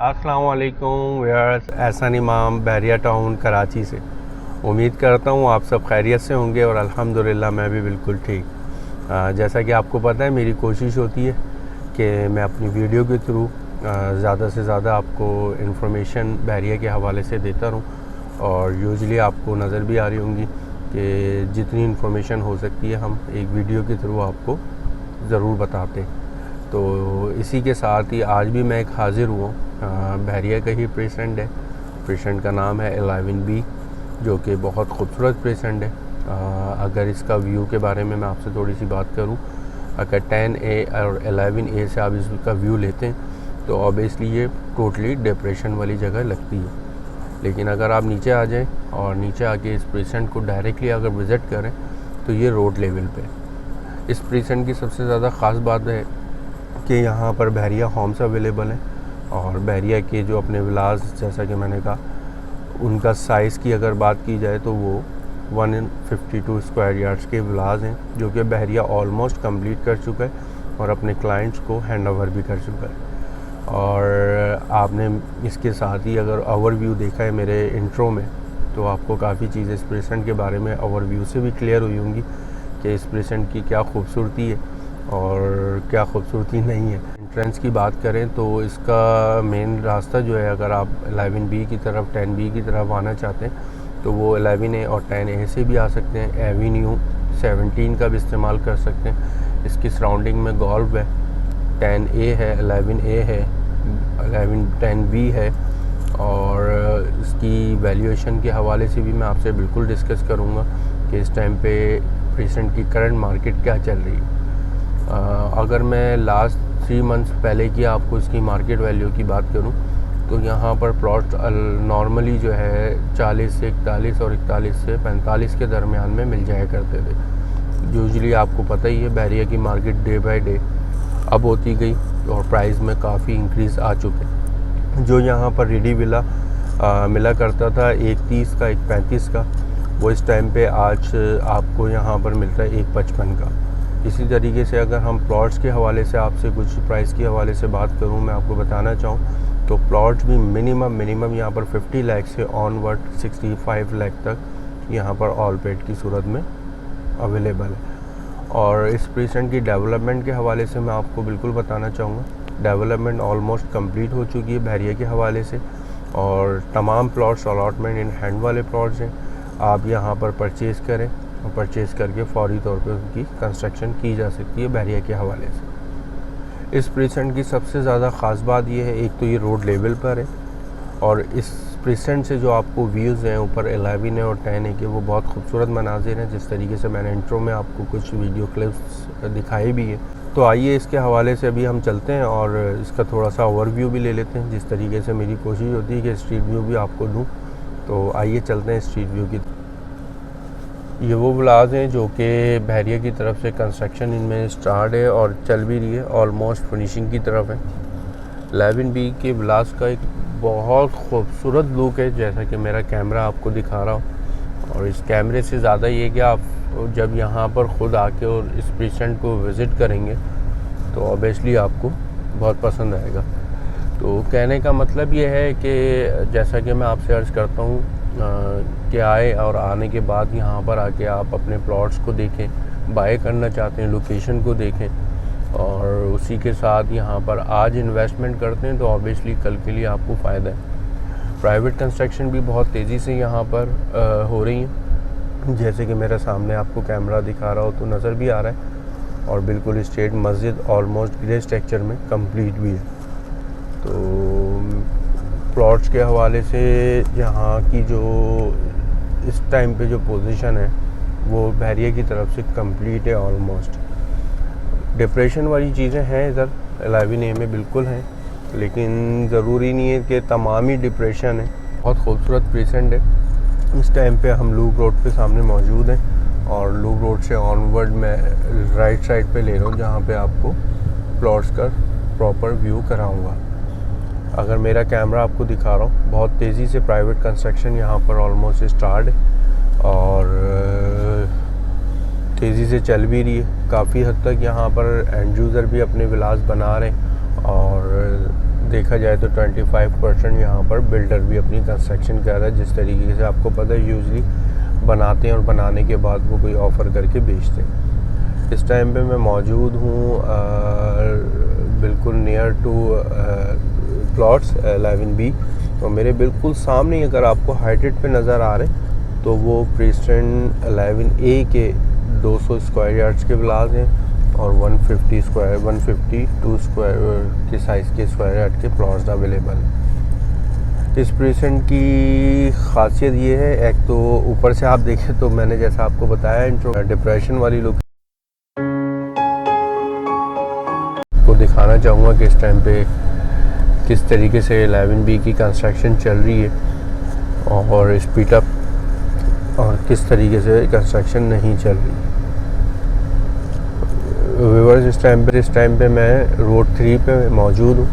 अस्सलाम वालेकुम व्यूअर्स, एहसान इमाम, बहरिया टाउन, कराची से। उम्मीद करता हूँ आप सब खैरियत से होंगे और अल्हम्दुलिल्लाह मैं भी बिल्कुल ठीक। जैसा कि आपको पता है, मेरी कोशिश होती है कि मैं अपनी वीडियो के थ्रू ज़्यादा से ज़्यादा आपको इन्फॉर्मेशन बहरिया के हवाले से देता रहूँ। और यूजुअली आपको नज़र भी आ रही होंगी कि जितनी इन्फॉर्मेशन हो सकती है हम एक वीडियो के थ्रू आपको ज़रूर बताते हैं। तो इसी के साथ ही आज भी मैं एक हाज़िर हुआ बहरिया का ही पेशेंट है। पेशेंट का नाम है 11B, जो कि बहुत खूबसूरत पेशेंट है। अगर इसका व्यू के बारे में मैं आपसे थोड़ी सी बात करूं, अगर 10A और 11A से आप इसका व्यू लेते हैं तो ऑब्वियसली ये टोटली डिप्रेशन वाली जगह लगती है। लेकिन अगर आप नीचे आ जाएं और नीचे आके इस पेशेंट को डायरेक्टली अगर विज़िट करें तो ये रोड लेवल पे। इस पेशेंट की सबसे ज़्यादा ख़ास बात है कि यहाँ पर बहरिया होम्स अवेलेबल हैं और बहरिया के जो अपने विलास, जैसा कि मैंने कहा, उनका साइज़ की अगर बात की जाए तो वो 152 स्क्वायर यार्ड्स के विलास हैं, जो कि बहरिया ऑलमोस्ट कंप्लीट कर चुका है और अपने क्लाइंट्स को हैंड ओवर भी कर चुका है। और आपने इसके साथ ही अगर ओवरव्यू देखा है मेरे इंट्रो में, तो आपको काफ़ी चीज़ें इस पेशेंट के बारे में ओवरव्यू से भी क्लियर हुई होंगी कि इस पेशेंट की क्या खूबसूरती है और क्या खूबसूरती नहीं है। एंट्रेंस की बात करें तो इसका मेन रास्ता जो है, अगर आप 11B की तरफ 10B की तरफ आना चाहते हैं तो वो 11A और 10A से भी आ सकते हैं। एवेन्यू 17 का भी इस्तेमाल कर सकते हैं। इसकी सराउंडिंग में गोल्फ है, 10A है, 11A है, 10B है। और इसकी वैल्यूएशन के हवाले से भी मैं आपसे बिल्कुल डिस्कस करूँगा कि इस टाइम पे पेशेंट की करंट मार्केट क्या चल रही है। अगर मैं लास्ट 3 मंथ्स पहले की आपको इसकी मार्केट वैल्यू की बात करूं तो यहाँ पर प्लॉट नॉर्मली जो है 40 से 41 और 41 से 45 के दरमियान में मिल जाया करते थे। यूजुअली आपको पता ही है बहरिया की मार्केट डे बाय डे अब होती गई और प्राइस में काफ़ी इंक्रीज़ आ चुके। जो यहाँ पर रेडी विला मिला करता था एक 30 का, एक 35 का, वो इस टाइम पे आज आपको यहाँ पर मिलता है एक 55 का। इसी तरीके से अगर हम प्लॉट्स के हवाले से आपसे कुछ प्राइस के हवाले से बात करूं, मैं आपको बताना चाहूँ तो प्लॉट्स भी मिनिमम यहाँ पर 50 लाख से ऑनवर्ड 65 लाख तक यहाँ पर ऑल पेड की सूरत में अवेलेबल है। और इस पेशेंट की डेवलपमेंट के हवाले से मैं आपको बिल्कुल बताना चाहूँगा, डेवलपमेंट ऑलमोस्ट कंप्लीट हो चुकी है बहरिया के हवाले से और तमाम प्लॉट्स अलॉटमेंट इन हैंड वाले प्लॉट्स हैं। आप यहाँ पर परचेज़ करें और परचेज़ करके फौरी तौर पे उनकी कंस्ट्रक्शन की जा सकती है बहरिया के हवाले से। इस पेशेंट की सबसे ज़्यादा ख़ास बात यह है, एक तो ये रोड लेवल पर है और इस पेशेंट से जो आपको व्यूज़ हैं ऊपर 11A और 10A के, वो बहुत खूबसूरत मनाजिर हैं। जिस तरीके से मैंने इंट्रो में आपको कुछ वीडियो क्लिप्स दिखाई भी हैं, तो आइए इसके हवाले से अभी हम चलते हैं और इसका थोड़ा सा ओवरव्यू भी ले लेते हैं। जिस तरीके से मेरी कोशिश होती है कि स्ट्रीट व्यू भी आपको दूँ, तो आइए चलते हैं स्ट्रीट व्यू की। ये वो विलास हैं जो कि बहरिया की तरफ से कंस्ट्रक्शन इनमें स्टार्ट है और चल भी रही है, ऑलमोस्ट फिनिशिंग की तरफ है। 11B के विलास का एक बहुत खूबसूरत लुक है, जैसा कि मेरा कैमरा आपको दिखा रहा हूँ। और इस कैमरे से ज़्यादा ये कि आप जब यहाँ पर ख़ुद आके और इस पेशेंट को विज़िट करेंगे तो ऑब्वियसली आपको बहुत पसंद आएगा। तो कहने का मतलब ये है कि जैसा कि मैं आपसे अर्ज़ करता हूँ कि आए और आने के बाद यहाँ पर आके आप अपने प्लॉट्स को देखें, बाय करना चाहते हैं लोकेशन को देखें और उसी के साथ यहाँ पर आज इन्वेस्टमेंट करते हैं तो ऑब्वियसली कल के लिए आपको फ़ायदा है। प्राइवेट कंस्ट्रक्शन भी बहुत तेज़ी से यहाँ पर हो रही है, जैसे कि मेरे सामने आपको कैमरा दिखा रहा हो तो नज़र भी आ रहा है। और बिल्कुल स्टेट मस्जिद ऑलमोस्ट ग्रे स्ट्रक्चर में कंप्लीट भी है। तो प्लॉट्स के हवाले से यहाँ की जो इस टाइम पे जो पोजीशन है वो बहरिया की तरफ से कंप्लीट है ऑलमोस्ट। डिप्रेशन वाली चीज़ें हैं इधर 11A में बिल्कुल हैं, लेकिन ज़रूरी नहीं है कि तमाम ही डिप्रेशन है। बहुत खूबसूरत पेशेंट है। इस टाइम पे हम लूप रोड पे सामने मौजूद हैं और लूप रोड से ऑनवर्ड मैं राइट साइड पे ले रहा हूँ, जहाँ पे आपको प्लॉट्स का प्रॉपर व्यू कराऊँगा। अगर मेरा कैमरा आपको दिखा रहा हूँ, बहुत तेज़ी से प्राइवेट कंस्ट्रक्शन यहाँ पर ऑलमोस्ट स्टार्ट है और तेज़ी से चल भी रही है। काफ़ी हद तक यहाँ पर एंड यूज़र भी अपने विलास बना रहे हैं और देखा जाए तो 25% यहाँ पर बिल्डर भी अपनी कंस्ट्रक्शन कर रहा है, जिस तरीके से आपको पता है यूजली बनाते हैं और बनाने के बाद वो कोई ऑफ़र करके बेचते हैं। इस टाइम पे मैं मौजूद हूँ बिल्कुल नियर टू प्लॉट्स 11B, और मेरे बिल्कुल सामने अगर आपको हाइटेड पे नज़र आ रहे तो वो प्रेस्टन 11A के 200 स्क्वायर यार्ड्स के विलाज हैं और 152 स्क्वायर के साइज़ के स्क्वायर यार्ड के प्लॉट्स अवेलेबल हैं। इस प्रेसेंट की खासियत ये है, एक तो ऊपर से आप देखें तो मैंने जैसा आपको बताया इंट्रो डिप्रेशन वाली लुक को दिखाना चाहूँगा कि इस टाइम पे किस तरीके से 11B की कंस्ट्रक्शन चल रही है और स्पीड अप और किस तरीके से कंस्ट्रक्शन नहीं चल रही। व्यूअर्स, इस टाइम पे मैं रोड 3 पे मौजूद हूँ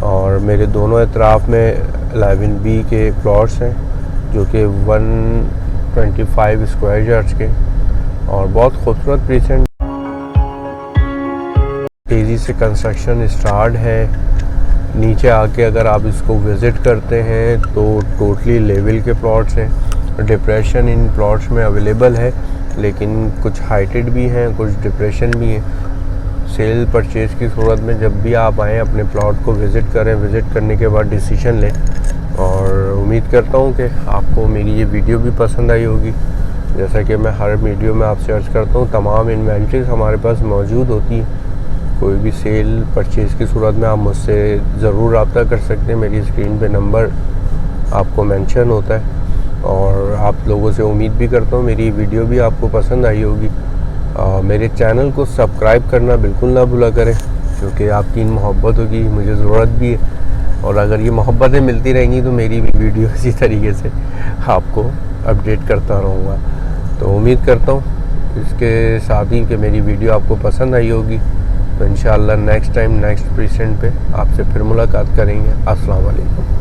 और मेरे दोनों अतराफ़ में 11B के प्लॉट्स हैं जो कि 125 स्क्वायर यार्ड्स के और बहुत खूबसूरत प्रेजेंट तेज़ी से कंस्ट्रक्शन स्टार्ट है। नीचे आके अगर आप इसको विज़िट करते हैं तो टोटली लेवल के प्लॉट्स हैं। डिप्रेशन इन प्लॉट्स में अवेलेबल है, लेकिन कुछ हाइटेड भी हैं, कुछ डिप्रेशन भी हैं। सेल परचेज़ की सूरत में जब भी आप आएँ अपने प्लॉट को विज़िट करें, विज़िट करने के बाद डिसीजन लें। और उम्मीद करता हूँ कि आपको मेरी ये वीडियो भी पसंद आई होगी। जैसा कि मैं हर वीडियो में आपसे अर्ज़ करता हूँ, तमाम इन्वेंट्रीज हमारे पास मौजूद होती हैं। कोई भी सेल परचेज़ की सूरत में आप मुझसे ज़रूर रब्ता कर सकते हैं। मेरी स्क्रीन पे नंबर आपको मेंशन होता है और आप लोगों से उम्मीद भी करता हूँ मेरी वीडियो भी आपको पसंद आई होगी। मेरे चैनल को सब्सक्राइब करना बिल्कुल ना भूला करें, क्योंकि आपकी इन मोहब्बतों की मुझे ज़रूरत भी है और अगर ये मोहब्बतें मिलती रहेंगी तो मेरी भी वीडियो इसी तरीके से आपको अपडेट करता रहूँगा। तो उम्मीद करता हूँ इसके साथ ही कि मेरी वीडियो आपको पसंद आई होगी। तो इंशाअल्लाह नेक्स्ट टाइम नेक्स्ट प्रेजेंट पे आपसे फिर मुलाकात करेंगे। अस्सलाम वालेकुम।